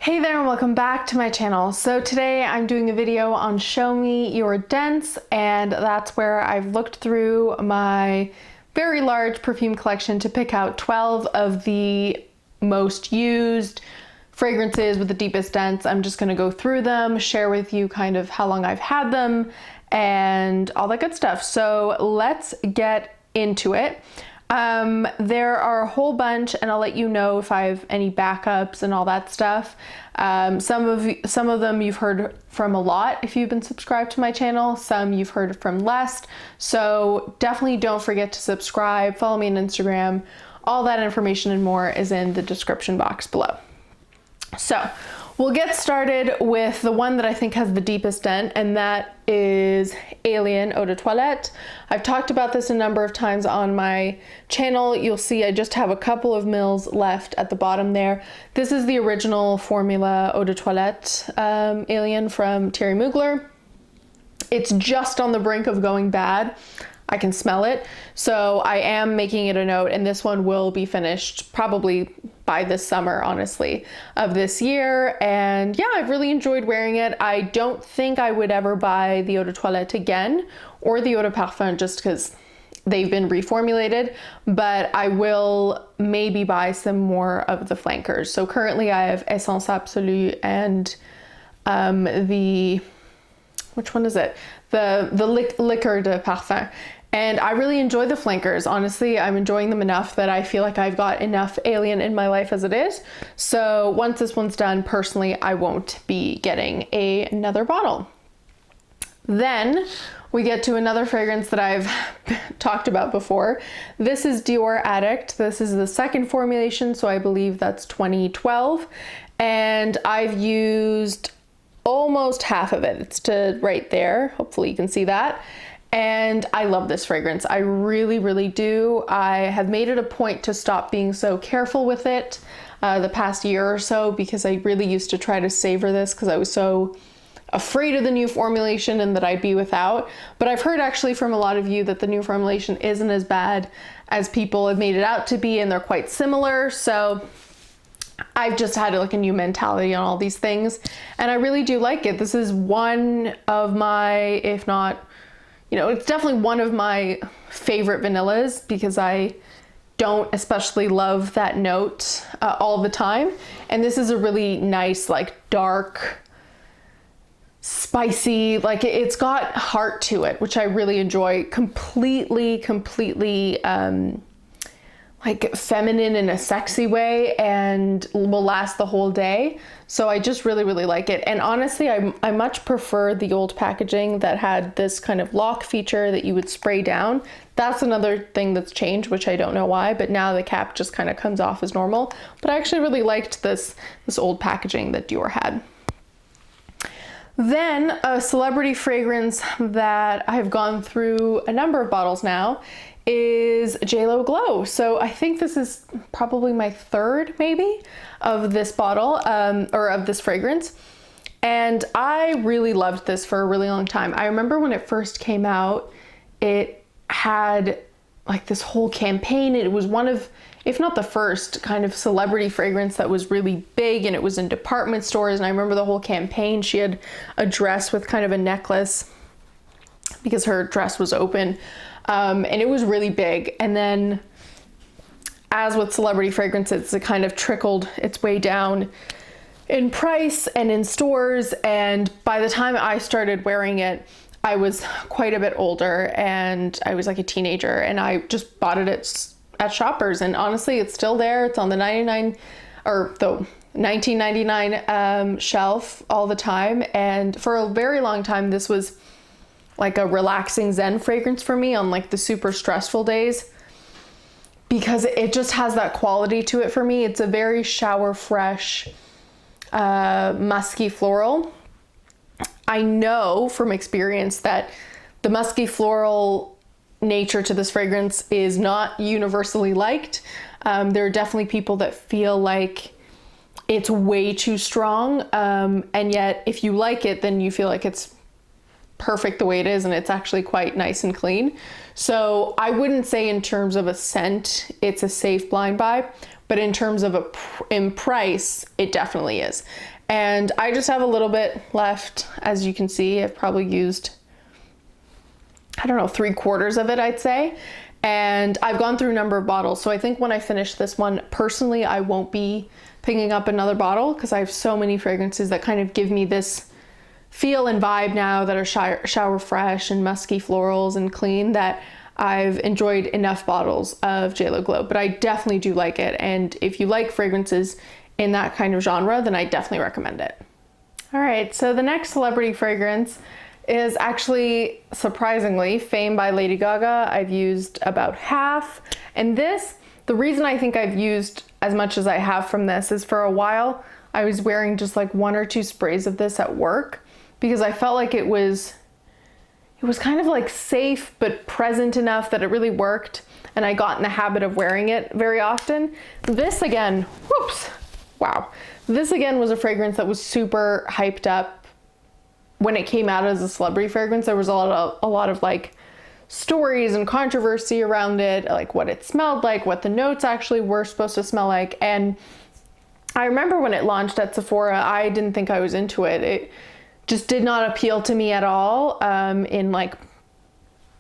Hey there and welcome back to my channel. So today I'm doing a video on Show Me Your Dents, and that's where I've looked through my very large perfume collection to pick out 12 of the most used fragrances with the deepest dents. I'm just gonna go through them, share with you kind of how long I've had them and all that good stuff. So let's get into it. There are a whole bunch, and I'll let you know if I have any backups and all that stuff. Some of them you've heard from a lot if you've been subscribed to my channel. Some you've heard from less. So definitely don't forget to subscribe, follow me on Instagram. All that information and more is in the description box below. So we'll get started with the one that I think has the deepest dent, and that is Alien Eau de Toilette. I've talked about this a number of times on my channel. You'll see I just have a couple of mils left at the bottom there. This is the original formula Eau de Toilette Alien from Thierry Mugler. It's just on the brink of going bad. I can smell it. So I am making it a note, and this one will be finished probably by this summer, honestly, of this year. And yeah, I've really enjoyed wearing it. I don't think I would ever buy the Eau de Toilette again or the Eau de Parfum just because they've been reformulated, but I will maybe buy some more of the flankers. So currently I have Essence Absolue and which one is it? The Liqueur de Parfum. And I really enjoy the flankers. Honestly, I'm enjoying them enough that I feel like I've got enough Alien in my life as it is. So once this one's done, personally, I won't be getting another bottle. Then we get to another fragrance that I've talked about before. This is Dior Addict. This is the second formulation, so I believe that's 2012. And I've used almost half of it. It's to right there. Hopefully you can see that. And I love this fragrance. I really, really do. I have made it a point to stop being so careful with it the past year or so, because I really used to try to savor this because I was so afraid of the new formulation and that I'd be without. But I've heard actually from a lot of you that the new formulation isn't as bad as people have made it out to be, and they're quite similar. So I've just had like a new mentality on all these things, and I really do like it. This is one of my, if not, it's definitely one of my favorite vanillas, because I don't especially love that note all the time. And this is a really nice, like dark, spicy, like it's got heart to it, which I really enjoy. Completely, like feminine in a sexy way, and will last the whole day. So I just really, really like it. And honestly, I much prefer the old packaging that had this kind of lock feature that you would spray down. That's another thing that's changed, which I don't know why, but now the cap just kind of comes off as normal. But I actually really liked this old packaging that Dior had. Then a celebrity fragrance that I've gone through a number of bottles now is JLo Glow. So I think this is probably my third maybe of this bottle or of this fragrance. And I really loved this for a really long time. I remember when it first came out, it had like this whole campaign. It was one of, if not the first, kind of celebrity fragrance that was really big, and it was in department stores. And I remember the whole campaign. She had a dress with kind of a necklace because her dress was open. And it was really big. And then, as with celebrity fragrances, it kind of trickled its way down in price and in stores. And by the time I started wearing it, I was quite a bit older, and I was like a teenager, and I just bought it at Shoppers. And honestly, it's still there. It's on the 1999 shelf all the time. And for a very long time, this was like a relaxing zen fragrance for me on like the super stressful days, because it just has that quality to it for me. It's a very shower fresh, musky floral. I know from experience that the musky floral nature to this fragrance is not universally liked. There are definitely people that feel like it's way too strong. And yet if you like it, then you feel like it's perfect the way it is, and it's actually quite nice and clean. So I wouldn't say in terms of a scent it's a safe blind buy, but in terms of in price, it definitely is. And I just have a little bit left. As you can see, I've probably used, I don't know, 3/4 of it, I'd say. And I've gone through a number of bottles. So I think when I finish this one, personally, I won't be picking up another bottle because I have so many fragrances that kind of give me this feel and vibe now that are shower fresh and musky florals and clean, that I've enjoyed enough bottles of JLo Glow. But I definitely do like it. And if you like fragrances in that kind of genre, then I definitely recommend it. All right, so the next celebrity fragrance is actually, surprisingly, Fame by Lady Gaga. I've used about half. And this, the reason I think I've used as much as I have from this is for a while, I was wearing just like 1 or 2 sprays of this at work because I felt like it was kind of like safe but present enough that it really worked. And I got in the habit of wearing it very often. This again, whoops, wow. This again was a fragrance that was super hyped up when it came out as a celebrity fragrance. There was a lot of like stories and controversy around it, like what it smelled like, what the notes actually were supposed to smell like. And I remember when it launched at Sephora, I didn't think I was into it. It just did not appeal to me at all. In like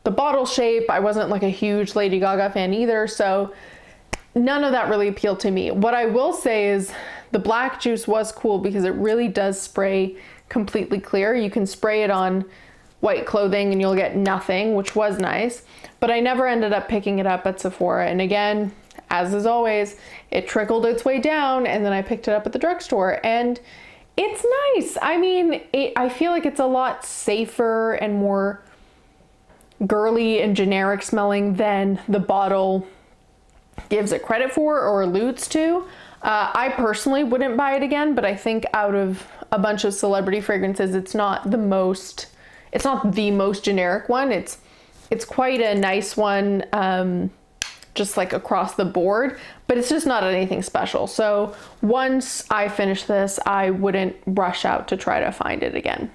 the bottle shape, I wasn't like a huge Lady Gaga fan either. So none of that really appealed to me. What I will say is the black juice was cool because it really does spray completely clear. You can spray it on white clothing and you'll get nothing, which was nice. But I never ended up picking it up at Sephora. And again, as is always, it trickled its way down and then I picked it up at the drugstore and it's nice. I mean, I feel like it's a lot safer and more girly and generic smelling than the bottle gives it credit for or alludes to. I personally wouldn't buy it again, but I think out of a bunch of celebrity fragrances, it's not the most generic one. It's quite a nice one, just like across the board, but it's just not anything special. So once I finish this, I wouldn't rush out to try to find it again.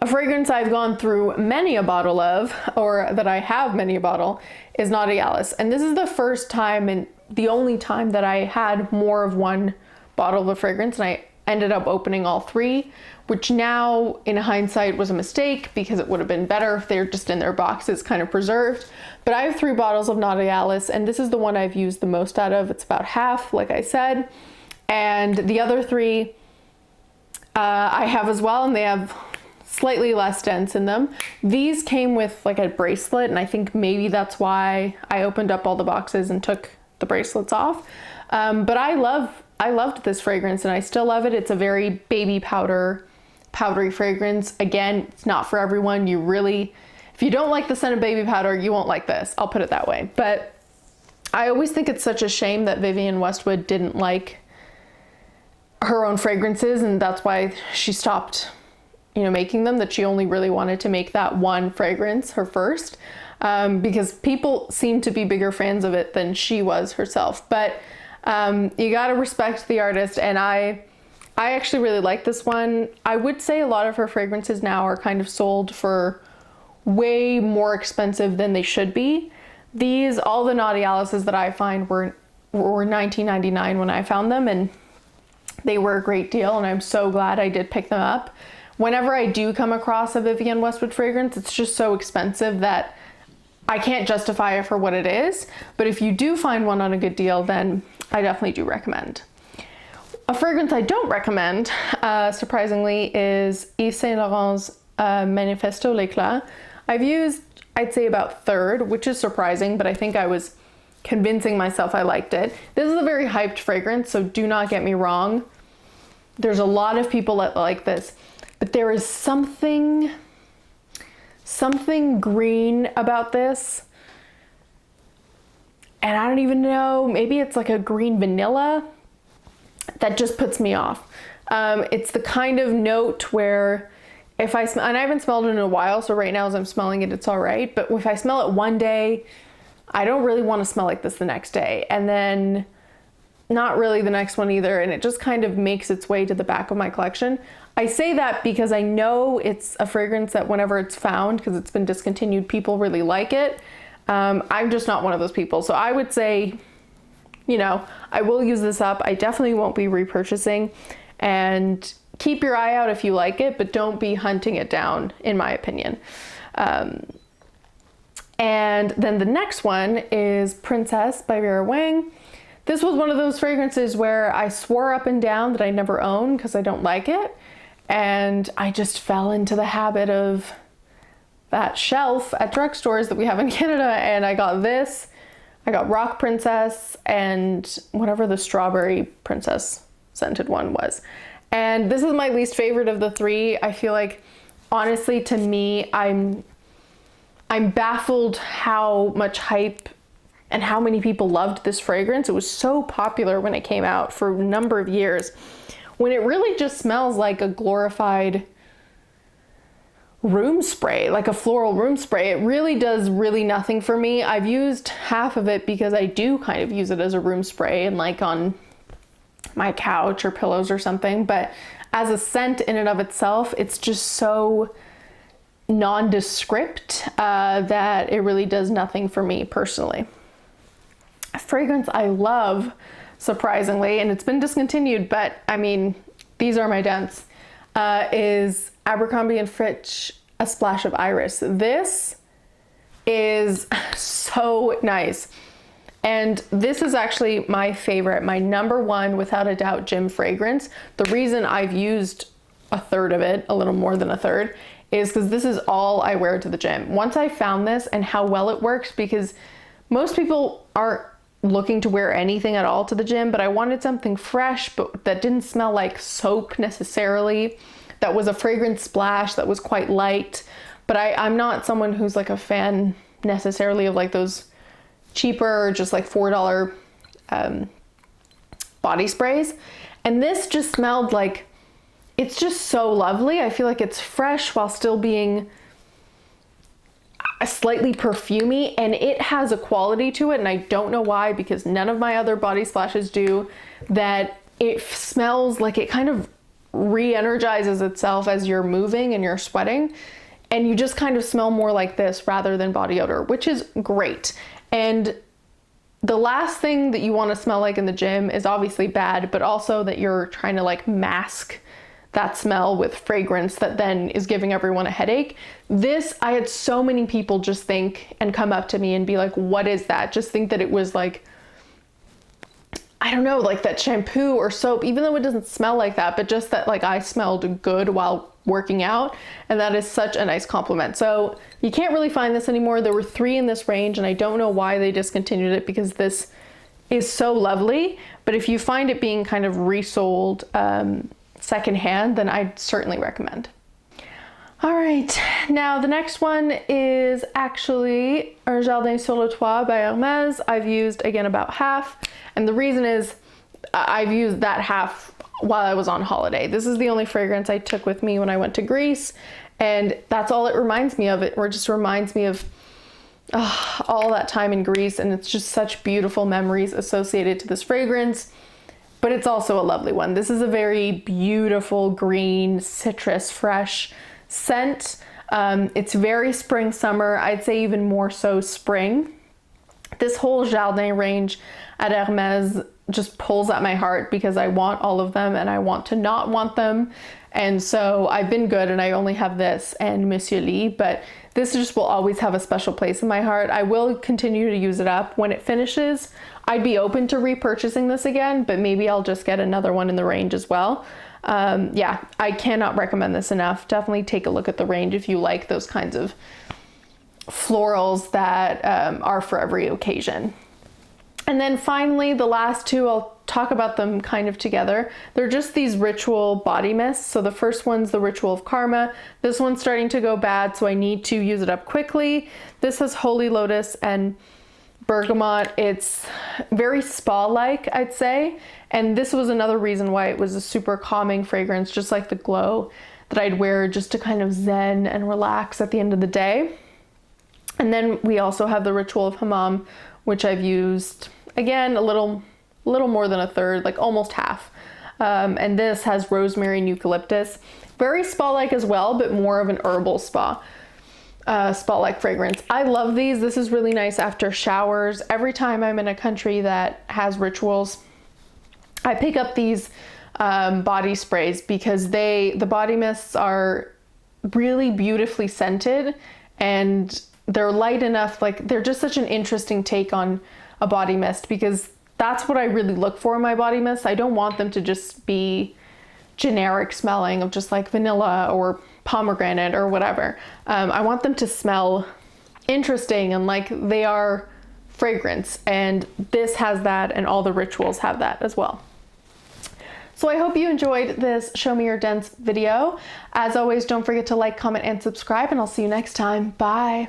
A fragrance I've gone through many a bottle of, or that I have many a bottle, is Naughty Alice. And this is the first time and the only time that I had more of one bottle of a fragrance, and I ended up opening all 3, which now in hindsight was a mistake because it would have been better if they're just in their boxes kind of preserved. But I have 3 bottles of Naughty Alice and this is the one I've used the most out of. It's about half, like I said. And the other 3 I have as well, and they have slightly less dents in them. These came with like a bracelet, and I think maybe that's why I opened up all the boxes and took the bracelets off. But I loved this fragrance and I still love it. It's a very baby powdery fragrance. Again, it's not for everyone. If you don't like the scent of baby powder, you won't like this. I'll put it that way. But I always think it's such a shame that Vivienne Westwood didn't like her own fragrances, and that's why she stopped, making them, that she only really wanted to make that one fragrance, her first, because people seem to be bigger fans of it than she was herself. But you gotta respect the artist, and I actually really like this one. I would say a lot of her fragrances now are kind of sold for way more expensive than they should be. All the Naughty Alices that I find were $19.99 when I found them, and they were a great deal, and I'm so glad I did pick them up. Whenever I do come across a Vivienne Westwood fragrance, it's just so expensive that I can't justify it for what it is. But if you do find one on a good deal, then I definitely do recommend. A fragrance I don't recommend, surprisingly, is Yves Saint Laurent's Manifesto L'eclat. I've used, I'd say, about 1/3, which is surprising, but I think I was convincing myself I liked it. This is a very hyped fragrance, so do not get me wrong. There's a lot of people that like this, but there is something green about this. And I don't even know, maybe it's like a green vanilla that just puts me off. It's the kind of note where if I smell, and I haven't smelled it in a while, so right now as I'm smelling it, it's all right. But if I smell it one day, I don't really want to smell like this the next day. And then not really the next one either. And it just kind of makes its way to the back of my collection. I say that because I know it's a fragrance that whenever it's found, because it's been discontinued, people really like it. I'm just not one of those people. So I would say you know, I will use this up. I definitely won't be repurchasing, and keep your eye out if you like it, but don't be hunting it down, in my opinion. And then the next one is Princess by Vera Wang. This was one of those fragrances where I swore up and down that I never own because I don't like it. And I just fell into the habit of that shelf at drugstores that we have in Canada. And I got this, I got Rock Princess, and whatever the Strawberry Princess scented one was. And this is my least favorite of the three. I feel like, honestly, to me, I'm baffled how much hype and how many people loved this fragrance. It was so popular when it came out for a number of years, when it really just smells like a glorified room spray, like a floral room spray. It really does really nothing for me. I've used half of it because I do kind of use it as a room spray and like on my couch or pillows or something, but as a scent in and of itself, it's just so nondescript that it really does nothing for me personally. A fragrance I love, surprisingly, and it's been discontinued, but I mean, these are my dents, is Abercrombie & Fitch A Splash of Iris. This is so nice. And this is actually my favorite, my number one, without a doubt, gym fragrance. The reason I've used a third of it, a little more than a third, is because this is all I wear to the gym. Once I found this and how well it works, because most people aren't looking to wear anything at all to the gym, but I wanted something fresh, but that didn't smell like soap necessarily, that was a fragrance splash, that was quite light. But I'm not someone who's like a fan necessarily of like those cheaper, just like $4 body sprays. And this just smelled like, it's just so lovely. I feel like it's fresh while still being slightly perfumey, and it has a quality to it, and I don't know why, because none of my other body splashes do, that it smells like it kind of re-energizes itself as you're moving and you're sweating, and you just kind of smell more like this rather than body odor, which is great. And the last thing that you want to smell like in the gym is obviously bad, but also that you're trying to like mask that smell with fragrance that then is giving everyone a headache. This, I had so many people just think and come up to me and be like, what is that? Just think that it was like, I don't know, like that shampoo or soap, even though it doesn't smell like that, but just that like I smelled good while working out. And that is such a nice compliment. So you can't really find this anymore. There were 3 in this range, and I don't know why they discontinued it, because this is so lovely. But if you find it being kind of resold secondhand, then I'd certainly recommend. All right, now the next one is actually Jardin sur le Toit by Hermes. I've used, again, about half, and the reason is I've used that half while I was on holiday. This is the only fragrance I took with me when I went to Greece, and that's all it reminds me of. It just reminds me of all that time in Greece, and it's just such beautiful memories associated to this fragrance. But it's also a lovely one. This is a very beautiful green, citrus, fresh scent. It's very spring, summer. I'd say even more so spring. This whole Jardin range at Hermes just pulls at my heart, because I want all of them and I want to not want them. And so I've been good, and I only have this and Monsieur Lee, but this just will always have a special place in my heart. I will continue to use it up. When it finishes, I'd be open to repurchasing this again, but maybe I'll just get another one in the range as well. Yeah, I cannot recommend this enough. Definitely take a look at the range if you like those kinds of florals that are for every occasion. And then finally, the last 2, I'll talk about them kind of together. They're just these ritual body mists. So the first one's the Ritual of Karma. This one's starting to go bad, so I need to use it up quickly. This has Holy Lotus and bergamot. It's very spa-like, I'd say. And this was another reason why it was a super calming fragrance, just like the Glow, that I'd wear just to kind of zen and relax at the end of the day. And then we also have the Ritual of Hammam, which I've used, again, a little more than a third, like almost half. And this has rosemary and eucalyptus. Very spa-like as well, but more of an herbal spa. spot-like fragrance. I love these. This is really nice after showers. Every time I'm in a country that has rituals, I pick up these body sprays because the body mists are really beautifully scented, and they're light enough. Like, they're just such an interesting take on a body mist, because that's what I really look for in my body mists. I don't want them to just be generic smelling of just like vanilla or pomegranate or whatever. I want them to smell interesting and like they are fragrance, and this has that, and all the rituals have that as well. So I hope you enjoyed this Show Me Your Dents video. As always, don't forget to like, comment, and subscribe, and I'll see you next time. Bye.